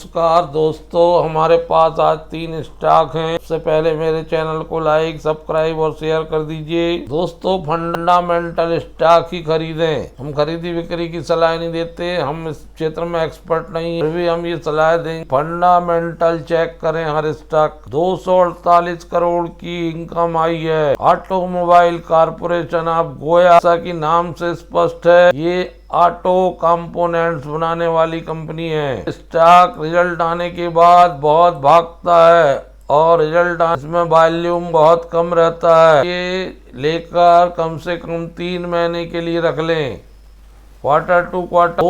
नमस्कार दोस्तों, हमारे पास आज 3 स्टॉक हैं। सबसे पहले मेरे चैनल को लाइक, सब्सक्राइब और शेयर कर दीजिए। दोस्तों, फंडामेंटल स्टॉक ही खरीदें। हम खरीदी बिक्री की सलाह नहीं देते, हम इस क्षेत्र में एक्सपर्ट नहीं, फिर भी हम ये सलाह दें, फंडामेंटल चेक करें हर स्टॉक। 248 करोड़ की इनकम आई है। ऑटोमोबाइल कॉरपोरेशन ऑफ गोया, जैसा कि नाम से स्पष्ट है, ये ऑटो कंपोनेंट्स बनाने वाली कंपनी है। स्टॉक रिजल्ट आने के बाद बहुत भागता है और रिजल्ट इसमें वॉल्यूम बहुत कम रहता है। ये लेकर कम से कम 3 महीने के लिए रख लें। क्वार्टर टू क्वार्टर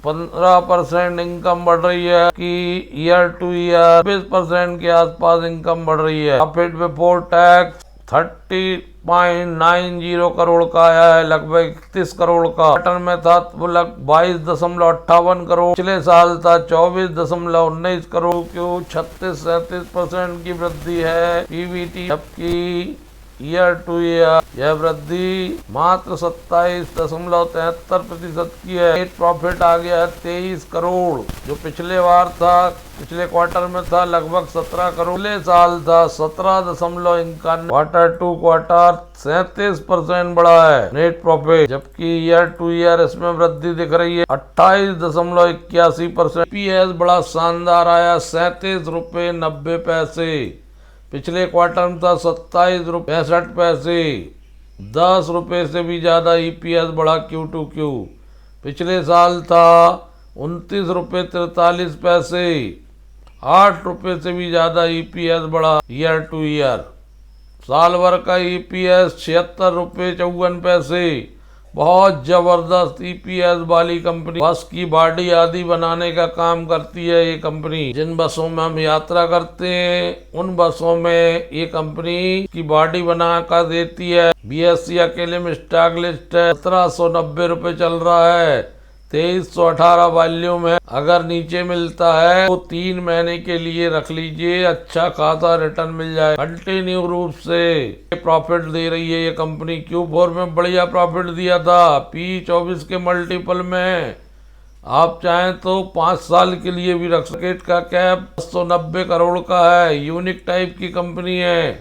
15% इनकम बढ़ रही है कि ईयर टू ईयर 20% के आसपास इनकम बढ़ रही है। प्रॉफिट बिफोर टैक्स 30.90 करोड़ का आया है, लगभग 31 करोड़ का। क्वार्टर में था 22.58 करोड़, पिछले साल था 24.19 करोड़, क्यों 36-37% की वृद्धि है पीबीटी, जबकि ईयर टू ईयर यह वृद्धि मात्र 27.73% की है। नेट प्रॉफिट आ गया है 23 करोड़, जो पिछले बार था, पिछले क्वार्टर में था लगभग 17 करोड़, पिछले साल था 17.51। क्वार्टर टू क्वार्टर 37% बढ़ा है नेट प्रॉफिट, जबकि ईयर टू ईयर इसमें वृद्धि दिख रही है 28.81%। पीएस बड़ा शानदार आया, 37 रुपये 90 पैसे। पिछले क्वार्टर में था 27 रुपये 65 पैसे, 10 रुपये से भी ज़्यादा ईपीएस बढ़ा क्यू टू क्यू। पिछले साल था 29 रुपये 43 पैसे, 8 रुपये से भी ज़्यादा ईपीएस बढ़ा ईयर टू ईयर। साल भर का ईपीएस 76 रुपये 54 पैसे। बहुत जबरदस्त ईपीएस वाली कंपनी। बस की बॉडी आदि बनाने का काम करती है ये कंपनी। जिन बसों में हम यात्रा करते हैं उन बसों में ये कंपनी की बॉडी बना कर देती है। बीएससी अकेले में स्टॉक लिस्ट है, 1790 रुपये चल रहा है, 2318 वॉल्यूम है। अगर नीचे मिलता है तो 3 महीने के लिए रख लीजिए, अच्छा खासा रिटर्न मिल जाए। कंटिन्यू रूप से प्रॉफिट दे रही है ये कंपनी। Q4 में बढ़िया प्रॉफिट दिया था, P24 के मल्टीपल में। आप चाहें तो 5 साल के लिए भी रख सकते। का कैप 190 करोड़ का है, यूनिक टाइप की कंपनी है।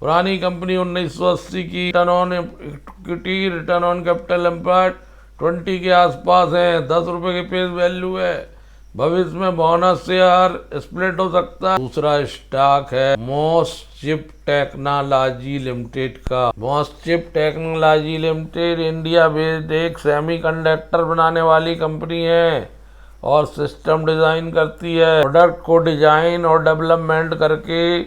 पुरानी कंपनी 1980 की। Return on equity, return on capital employed 20 के आसपास है, 10 रुपए की फेस वैल्यू है। भविष्य में बोनस शेयर स्प्लिट हो सकता है। दूसरा स्टॉक है मोस्चिप टेक्नोलॉजी लिमिटेड का। मोस्चिप टेक्नोलॉजी लिमिटेड इंडिया बेस्ड एक सेमीकंडक्टर बनाने वाली कंपनी है और सिस्टम डिजाइन करती है। प्रोडक्ट को डिजाइन और डेवलपमेंट करके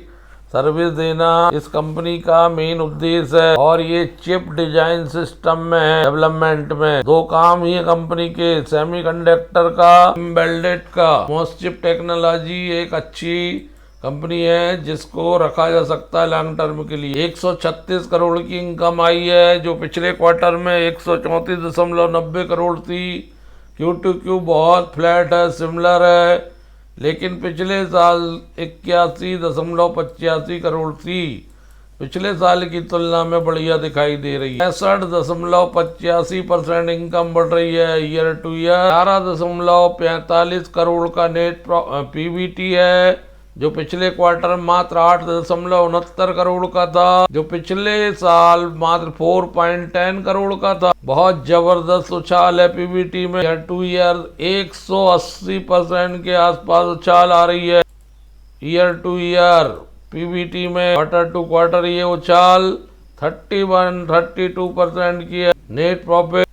सर्विस देना इस कंपनी का मेन उद्देश्य है, और ये चिप डिजाइन सिस्टम में है, डेवलपमेंट में। 2 काम ही है कंपनी के, सेमीकंडक्टर का, एम्बेडेड का। मोस्चिप टेक्नोलॉजी एक अच्छी कंपनी है जिसको रखा जा सकता है लॉन्ग टर्म के लिए। 136 करोड़ की इनकम आई है, जो पिछले क्वार्टर में 134.90 करोड़ थी। क्यू टू क्यू बहुत फ्लैट है, सिमिलर है, लेकिन पिछले साल 81.85 करोड़ थी। पिछले साल की तुलना में बढ़िया दिखाई दे रही है। 65.85% इनकम बढ़ रही है ईयर टू ईयर। 11.45 करोड़ का नेट पीबीटी है, जो पिछले क्वार्टर मात्र 8.69 करोड़ का था, जो पिछले साल मात्र 4.10 करोड़ का था। बहुत जबरदस्त उछाल है पीबीटी में। ईयर टू ईयर 180% के आसपास उछाल आ रही है ईयर टू ईयर पीबीटी में। क्वार्टर टू क्वार्टर ये उछाल 31-32% की है। नेट प्रॉफिट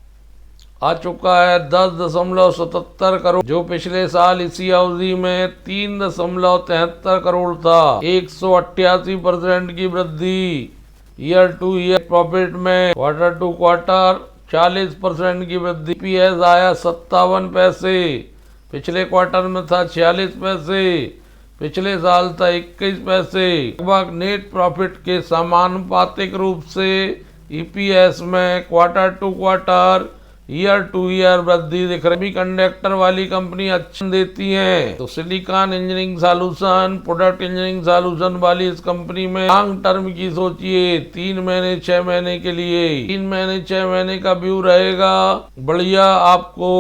आ चुका है 10.77 करोड़, जो पिछले साल इसी अवधि में 3.73 करोड़ था। 188% की वृद्धि ईयर टू ईयर प्रॉफिट में। क्वार्टर टू क्वार्टर 40% की वृद्धि। पीएस आया 57 पैसे, पिछले क्वार्टर में था 46 पैसे, पिछले साल था 21 पैसे। लगभग नेट प्रॉफिट के समानुपातिक रूप से ईपीएस में quarter to quarter year to year वृद्धि दिख रही। सेमी कंडक्टर वाली कंपनी अच्छा देती हैं, तो silicon engineering solution, product engineering solution वाली इस कंपनी में लॉन्ग टर्म की सोचिए, 3 महीने 6 महीने के लिए, 3 महीने 6 महीने का व्यू रहेगा, बढ़िया आपको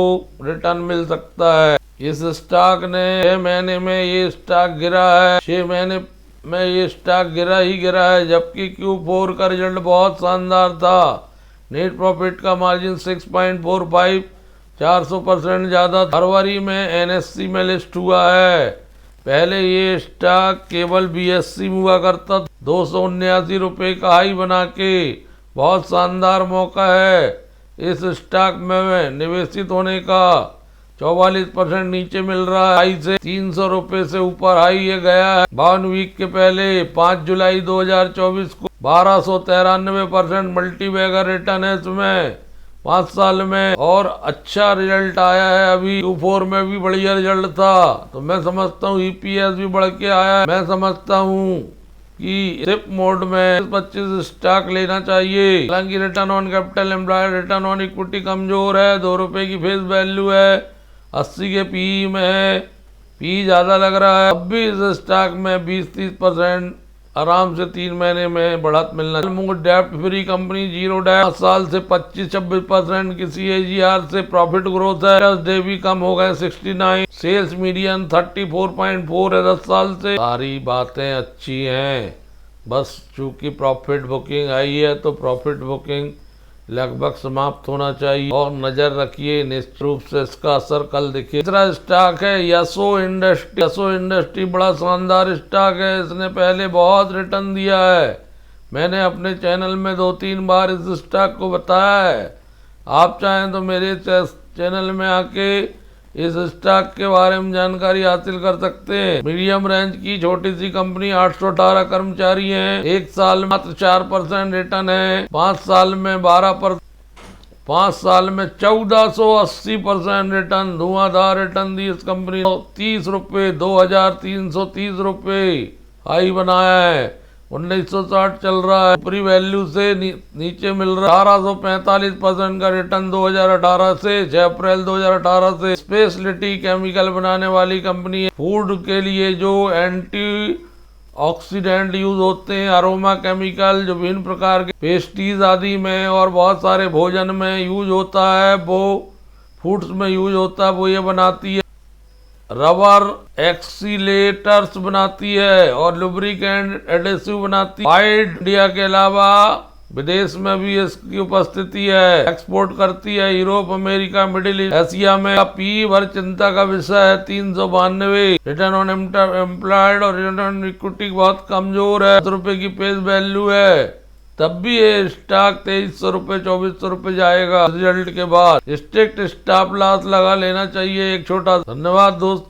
रिटर्न मिल सकता है। इस स्टॉक ने 6 महीने में ये स्टॉक गिरा है, 6 महीने में ये स्टॉक गिरा है, जबकि Q4 का रिजल्ट बहुत शानदार था। नेट प्रॉफिट का मार्जिन 6.45 400% ज़्यादा। फरवरी में NSE में लिस्ट हुआ है। पहले ये स्टॉक केवल BSE में हुआ करता, 279 रुपये का हाई बना के बहुत शानदार मौका है इस स्टॉक में निवेशित होने का। 44% नीचे मिल रहा है हाई से, 300 रुपये से ऊपर हाई ये गया है। 52 वीक के पहले 5 जुलाई 2024 को 1293% मल्टीबैगर रिटर्न है इसमें 5 साल में, और अच्छा रिजल्ट आया है। अभी Q4 में भी बढ़िया रिजल्ट था, तो मैं समझता हूँ EPS भी बढ़ के आया है। मैं समझता हूँ कि सिप मोड में 25 स्टॉक लेना चाहिए। हालांकि return on capital employed, return on equity कमजोर है, 2 रुपये की फेस वैल्यू है, 80 के PE में है, PE ज़्यादा लग रहा है। अब भी इस स्टॉक में 20-30% आराम से 3 महीने में बढ़त मिलना। डेप्ट फ्री कंपनी, जीरो डेप्ट, 5 साल से 25-26% की CAGR से प्रॉफिट ग्रोथ है। डे भी कम हो गए 69, सेल्स मीडियन 34.4 है 10 साल से। सारी बातें अच्छी हैं, बस चूंकि प्रॉफिट बुकिंग आई है तो प्रॉफिट बुकिंग लगभग समाप्त होना चाहिए, और नजर रखिए, निश्चित रूप से इसका असर कल दिखे। तीसरा स्टॉक है यसो इंडस्ट्री। यसो इंडस्ट्री बड़ा शानदार स्टॉक है, इसने पहले बहुत रिटर्न दिया है। मैंने अपने चैनल में 2-3 बार इस स्टॉक को बताया है। आप चाहें तो मेरे चैनल में आके इस स्टॉक के बारे में जानकारी हासिल कर सकते हैं। मीडियम रेंज की छोटी सी कंपनी, 818 कर्मचारी हैं, 1 साल में मात्र 4% रिटर्न है, 5 साल में 12%, 5 साल में 1480% रिटर्न, धुआंधार रिटर्न दी इस कंपनी। 30 रुपये, 2330 रुपये हाई बनाया है, 1960 चल रहा है। ऊपरी वैल्यू से नीचे मिल रहा है। 1845% का रिटर्न 2018 से, 6 अप्रैल 2018 से। स्पेशलिटी केमिकल बनाने वाली कंपनी है। फूड के लिए जो एंटी ऑक्सीडेंट यूज होते हैं, अरोमा केमिकल, जो विभिन्न प्रकार के पेस्टीज आदि में और बहुत सारे भोजन में यूज होता है, वो फूड्स में यूज होता है, वो ये बनाती है। रबर एक्सीलेटर्स बनाती है और लुब्रिकेंट एडेसिव बनाती है। वाइड इंडिया के अलावा विदेश में भी इसकी उपस्थिति है, एक्सपोर्ट करती है Europe, America, middle east, Asia में। PE भर चिंता का विषय है, 392। रिटर्न ऑन एम्प्लॉयड और रिटर्न ऑन इक्विटी बहुत कमजोर है, 10 रुपये की फेस वैल्यू है, तब भी ये स्टॉक 2300 रुपये 2400 रुपये जाएगा रिजल्ट के बाद। स्ट्रिक्ट स्टॉप लॉस लगा लेना चाहिए एक छोटा। धन्यवाद दोस्तों।